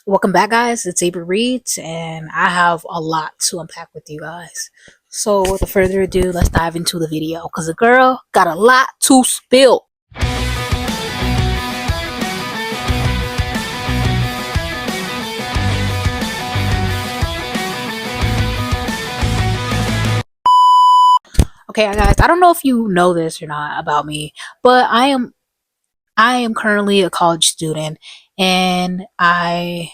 Welcome back, guys. It's Avery Reeds, and I have a lot to unpack with you guys. So, without further ado, let's dive into the video because the girl got a lot to spill. Okay, guys, I don't know if you know this or not about me, but I am currently a college student, and I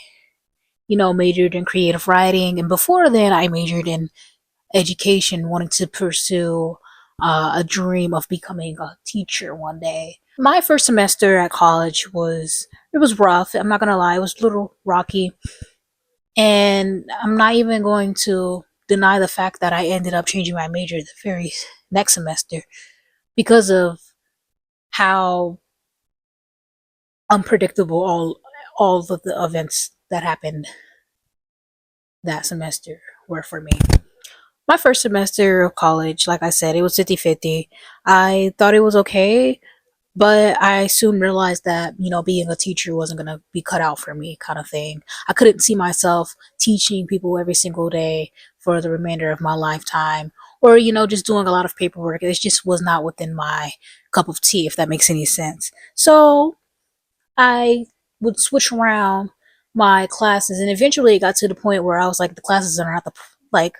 majored in creative writing, and before then, I majored in education, wanting to pursue a dream of becoming a teacher one day. My first semester at college was rough. I'm not gonna lie, it was a little rocky, and I'm not even going to deny the fact that I ended up changing my major the very next semester because of how unpredictable all of the events that happened that semester were for me. My first semester of college, like I said, it was 50-50. I thought it was okay, but I soon realized that, being a teacher wasn't going to be cut out for me, kind of thing. I couldn't see myself teaching people every single day for the remainder of my lifetime, or, just doing a lot of paperwork. It just was not within my cup of tea, if that makes any sense. So I would switch around my classes, and eventually it got to the point where I was like, the classes are not the like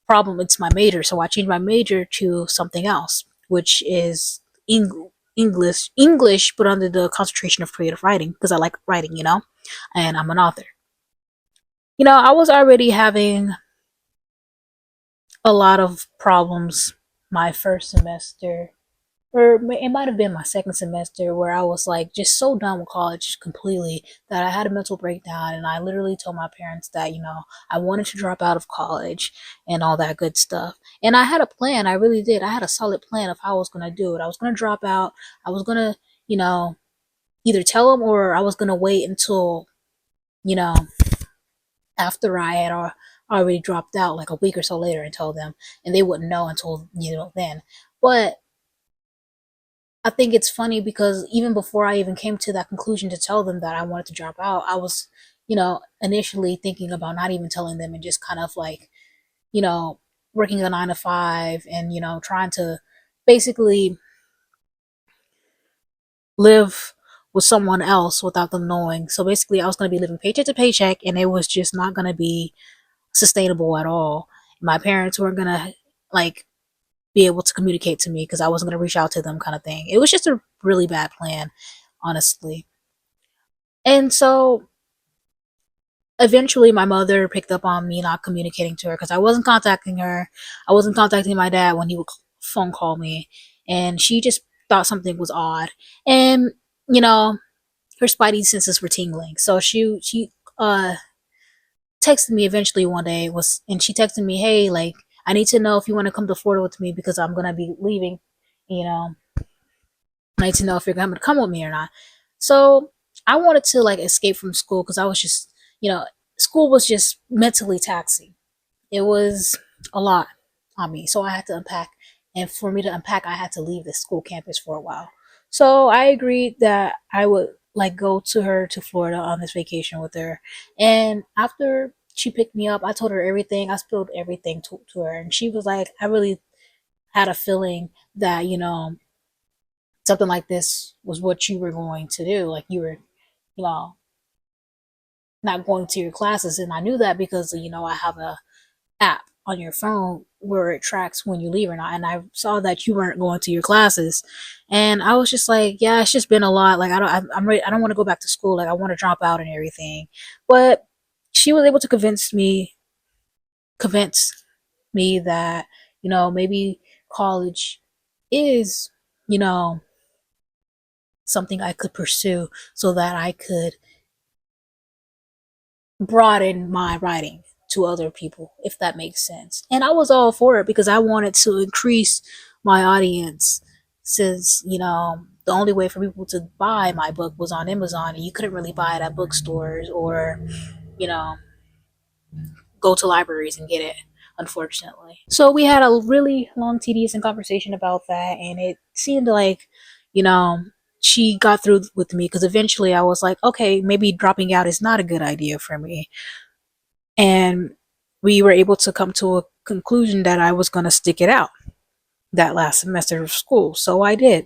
problem, it's my major. So I changed my major to something else, which is English, but under the concentration of creative writing because I like writing, and I'm an author. I was already having a lot of problems my first semester, or it might have been my second semester, where I was like just so done with college completely that I had a mental breakdown, and I literally told my parents that I wanted to drop out of college and all that good stuff. And I had a plan. I really did. I had a solid plan of how I was gonna do it. I was gonna drop out. I was gonna you know either tell them, or I was gonna wait until you know after I had already dropped out, like a week or so later, and told them, and they wouldn't know until then. But I think it's funny because even before I even came to that conclusion to tell them that I wanted to drop out, I was, initially thinking about not even telling them and just kind of like, you know, working a 9 to 5 and, trying to basically live with someone else without them knowing. So basically, I was going to be living paycheck to paycheck, and it was just not going to be sustainable at all. My parents weren't going to, like, be able to communicate to me because I wasn't going to reach out to them, kind of thing. It was just a really bad plan, honestly. And so eventually my mother picked up on me not communicating to her because I wasn't contacting her. I wasn't contacting my dad when he would phone call me. And she just thought something was odd. And, you know, her spidey senses were tingling. So she texted me eventually one day, and she texted me, "Hey, like, I need to know if you want to come to Florida with me because I'm gonna be leaving, you know, I need to know if you're going to come with me or not." So I wanted to like escape from school because I was just, school was just mentally taxing. It was a lot on me. So I had to unpack. And for me to unpack, I had to leave the school campus for a while. So I agreed that I would like go to her to Florida on this vacation with her. And after she picked me up, I told her everything. I spilled everything to her. And she was like, I really had a feeling that, something like this was what you were going to do. Like you were, you know, not going to your classes. And I knew that because, I have a app on your phone where it tracks when you leave or not. And I saw that you weren't going to your classes. And I was just like, yeah, it's just been a lot. Like, I'm ready. I don't want to go back to school. Like, I want to drop out and everything. But she was able to convince me that, maybe college is, you know, something I could pursue so that I could broaden my writing to other people, if that makes sense. And I was all for it because I wanted to increase my audience since, the only way for people to buy my book was on Amazon, and you couldn't really buy it at bookstores or, you know, go to libraries and get it, unfortunately. So we had a really long, tedious conversation about that, and it seemed like, you know, she got through with me because eventually I was like, okay, maybe dropping out is not a good idea for me. And we were able to come to a conclusion that I was going to stick it out that last semester of school. So I did.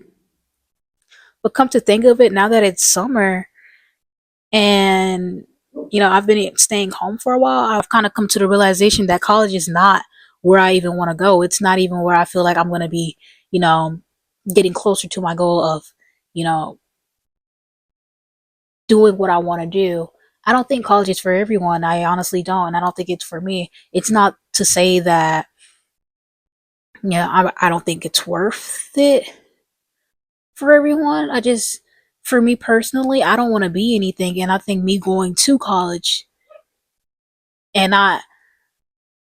But come to think of it, now that it's summer and I've been staying home for a while, I've kind of come to the realization that college is not where I even want to go. It's not even where I feel like I'm going to be, you know, getting closer to my goal of, you know, doing what I want to do. I don't think college is for everyone. I honestly don't. I don't think it's for me. It's not to say that, I don't think it's worth it for everyone. For me personally, I don't want to be anything. And I think me going to college and not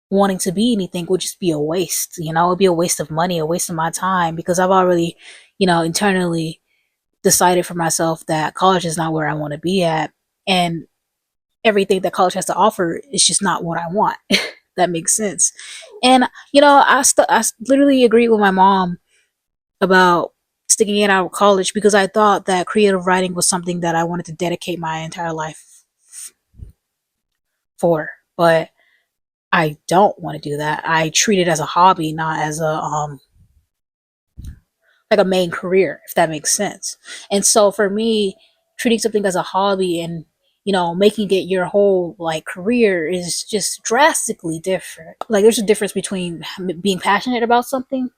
wanting to be anything would just be a waste. It'd be a waste of money, a waste of my time because I've already, internally decided for myself that college is not where I want to be at. And everything that college has to offer is just not what I want. That makes sense. And I literally agreed with my mom about sticking it out of college because I thought that creative writing was something that I wanted to dedicate my entire life for. But I don't want to do that. I treat it as a hobby, not as a like a main career, if that makes sense. And so for me, treating something as a hobby and making it your whole like career is just drastically different. Like there's a difference between being passionate about something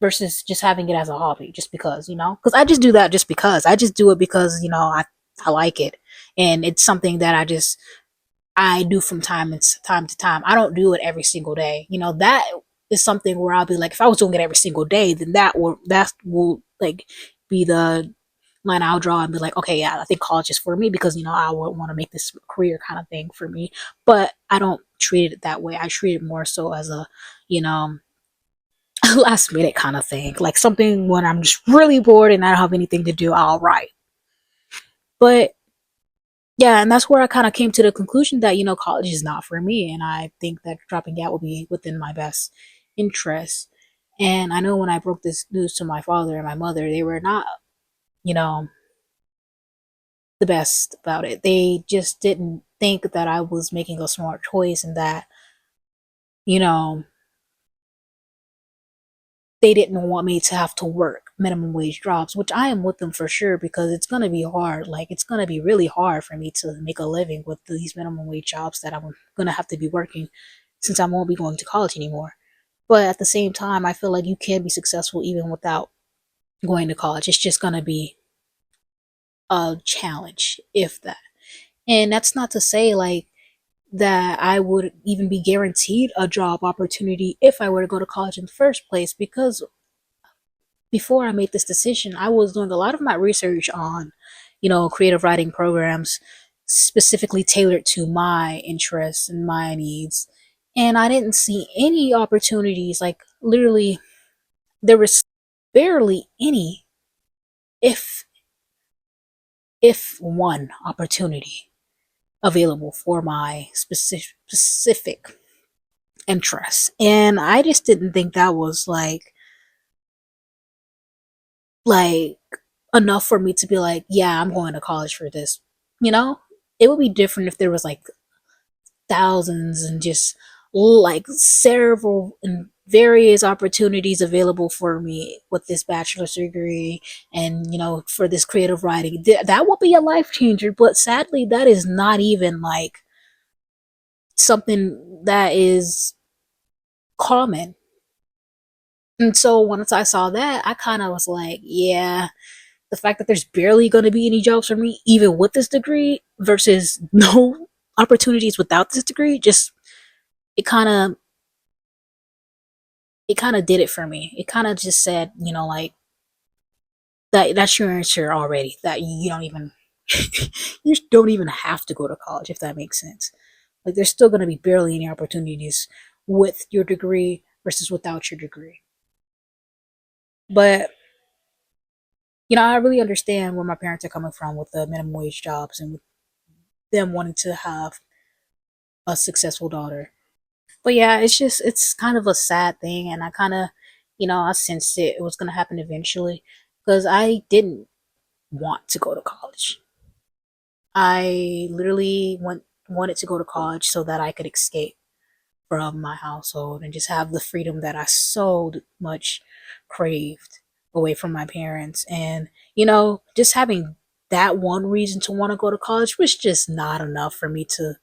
versus just having it as a hobby just because I just do that just because I just do it because I like it, and it's something that I do from time to time. I don't do it every single day. That is something where I'll be like, if I was doing it every single day, then that will like be the line I'll draw and be like, okay, yeah, I think college is for me because I would want to make this career kind of thing for me. But I don't treat it that way. I treat it more so as a you know last minute kind of thing, like something when I'm just really bored and I don't have anything to do, I'll write. But yeah, and that's where I kind of came to the conclusion that college is not for me, and I think that dropping out will be within my best interest. And I know when I broke this news to my father and my mother, they were not, you know, the best about it. They just didn't think that I was making a smart choice and that, you know, they didn't want me to have to work minimum wage jobs, which I am with them for sure because it's going to be hard. Like, it's going to be really hard for me to make a living with these minimum wage jobs that I'm going to have to be working since I won't be going to college anymore. But at the same time, I feel like you can be successful even without going to college. It's just going to be a challenge, if that. And that's not to say, like, that I would even be guaranteed a job opportunity if I were to go to college in the first place because before I made this decision, I was doing a lot of my research on, creative writing programs specifically tailored to my interests and my needs. And I didn't see any opportunities, like literally, there was barely any, if one opportunity available for my specific interests. And I just didn't think that was like enough for me to be like, yeah, I'm going to college for this. You know, it would be different if there was like thousands and just like several and various opportunities available for me with this bachelor's degree and for this creative writing. That would be a life changer, but sadly that is not even like something that is common. And so once I saw that, I kind of was like, yeah, the fact that there's barely going to be any jobs for me, even with this degree, versus no opportunities without this degree, just it kind of it kind of did it for me. It kind of just said, like that's your answer already. That you don't even you don't even have to go to college if that makes sense. Like there's still going to be barely any opportunities with your degree versus without your degree. But I really understand where my parents are coming from with the minimum wage jobs and with them wanting to have a successful daughter. But yeah, it's kind of a sad thing, and I kind of, I sensed it was gonna happen eventually because I didn't want to go to college. I literally wanted to go to college so that I could escape from my household and just have the freedom that I so much craved away from my parents. And, just having that one reason to want to go to college was just not enough for me to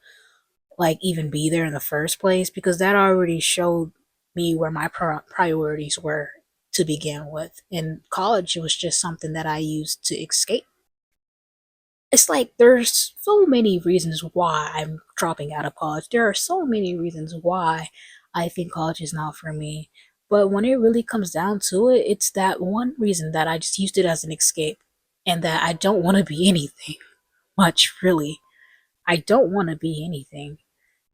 like even be there in the first place, because that already showed me where my priorities were to begin with. And college was just something that I used to escape. It's like there's so many reasons why I'm dropping out of college. There are so many reasons why I think college is not for me. But when it really comes down to it, it's that one reason that I just used it as an escape, and that I don't want to be anything much, really. I don't want to be anything.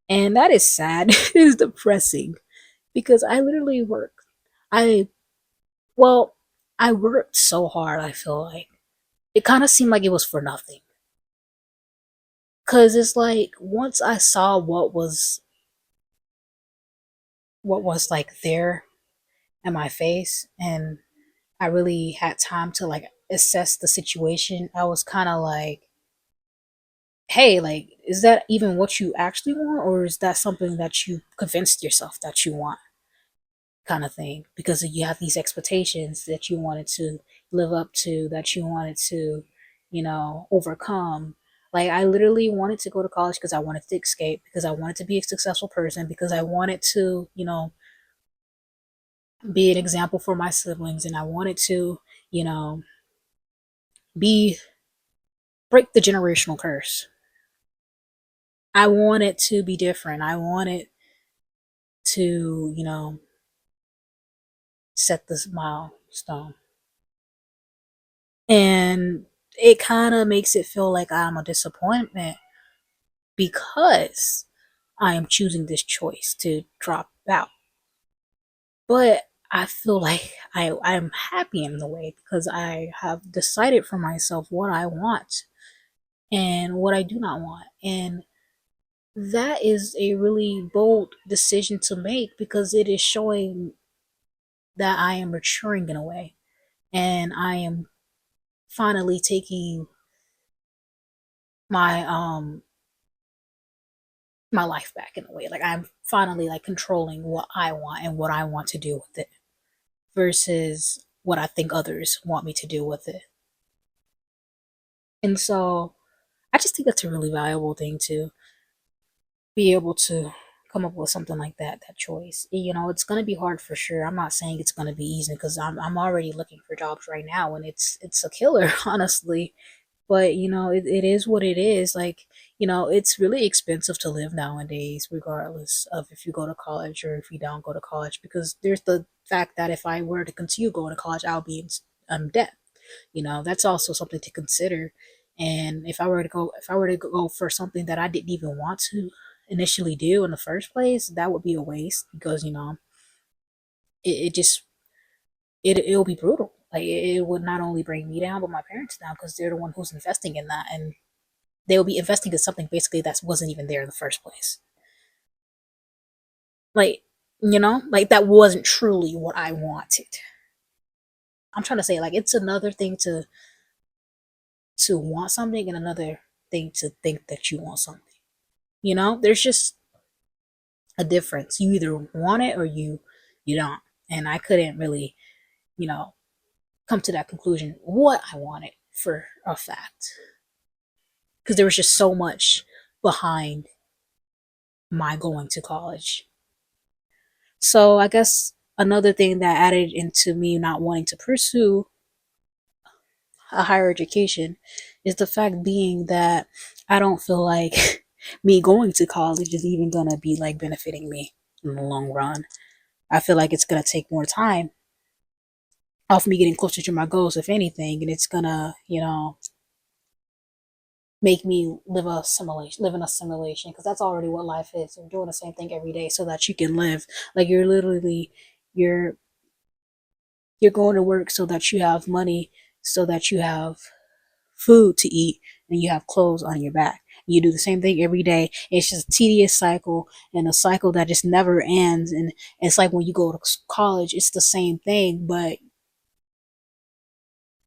And that is sad. It is depressing because I literally work. I, well, I worked so hard, I feel like. It kind of seemed like it was for nothing. Cause it's like once I saw what was like there in my face, and I really had time to like assess the situation, I was kind of like, hey, like, is that even what you actually want, or is that something that you convinced yourself that you want? Kind of thing, because you have these expectations that you wanted to live up to, that you wanted to, overcome. Like, I literally wanted to go to college because I wanted to escape, because I wanted to be a successful person, because I wanted to, be an example for my siblings, and I wanted to, you know, be break the generational curse. I wanted to be different. I wanted to, set this milestone. And it kind of makes it feel like I'm a disappointment because I am choosing this choice to drop out. But I feel like I'm happy in the way because I have decided for myself what I want and what I do not want. And that is a really bold decision to make because it is showing that I am maturing in a way, and I am finally taking my my life back in a way. Like I'm finally like controlling what I want and what I want to do with it versus what I think others want me to do with it. And so I just think that's a really valuable thing to be able to come up with something like that choice. It's going to be hard for sure. I'm not saying it's going to be easy because I'm already looking for jobs right now, and it's a killer honestly. But it is what it is. Like, it's really expensive to live nowadays, regardless of if you go to college or if you don't go to college, because there's the fact that if I were to continue going to college, I'll be in debt. That's also something to consider. And if I were to go for something that I didn't even want to initially do in the first place, that would be a waste because it just it'll be brutal. Like it would not only bring me down, but my parents down because they're the one who's investing in that, and they will be investing in something basically that wasn't even there in the first place. Like like that wasn't truly what I wanted. I'm trying to say like it's another thing to want something and another thing to think that you want something. There's just a difference. You either want it or you don't. And I couldn't really, you know, come to that conclusion what I wanted for a fact because there was just so much behind my going to college. So I guess another thing that added into me not wanting to pursue a higher education is the fact being that I don't feel like me going to college is even gonna be like benefiting me in the long run. I feel like it's gonna take more time off me getting closer to my goals, if anything, and it's gonna, make me live in a simulation, because that's already what life is. You're doing the same thing every day so that you can live. Like you're you're going to work so that you have money, so that you have food to eat, and you have clothes on your back. You do the same thing every day. It's just a tedious cycle and a cycle that just never ends. And it's like when you go to college, it's the same thing, but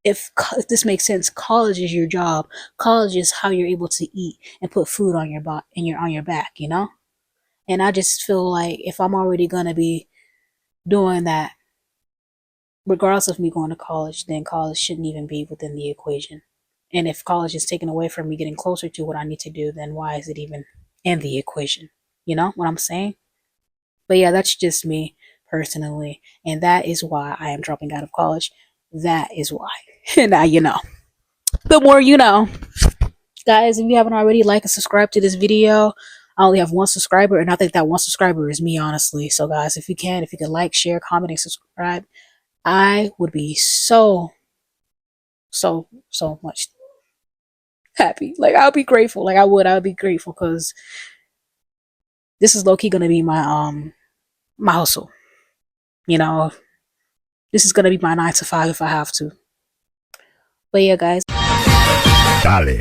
if this makes sense, college is your job. College is how you're able to eat and put food on your on your back, you know? And I just feel like if I'm already gonna be doing that, regardless of me going to college, then college shouldn't even be within the equation. And if college is taken away from me getting closer to what I need to do, then why is it even in the equation? You know what I'm saying? But yeah, that's just me personally. And that is why I am dropping out of college. That is why. And now you know. The more you know. Guys, if you haven't already, like and subscribe to this video. I only have one subscriber, and I think that one subscriber is me, honestly. So, guys, if you can like, share, comment, and subscribe, I would be so much happy. Like, I'll be grateful. Like, I would be grateful because this is low key gonna be my hustle. You know, this is gonna be my 9 to 5 if I have to. But yeah, guys. Dale.